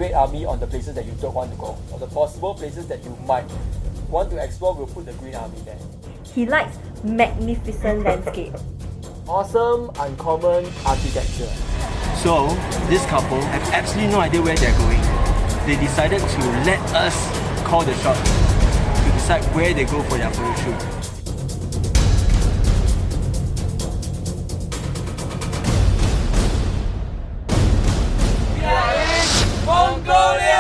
grade army on the places that you don't want to go, or the possible places that you might want to explore. We'll put the green army there. He likes magnificent landscape. Awesome, uncommon architecture. So, this couple have absolutely no idea where they're going. They decided to let us call the shot to decide where they go for their photo shoot. We are in Mongolia!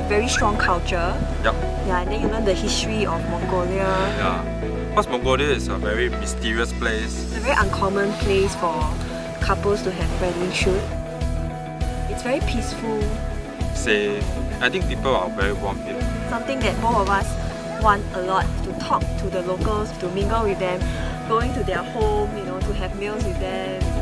Very strong culture. Yep. Yeah, and then you learn the history of Mongolia. Yeah. Because Mongolia is a very mysterious place. It's a very uncommon place for couples to have wedding shoot. It's very peaceful. Safe. I think people are very warm here. Something that both of us want a lot, to talk to the locals, to mingle with them, going to their home, to have meals with them.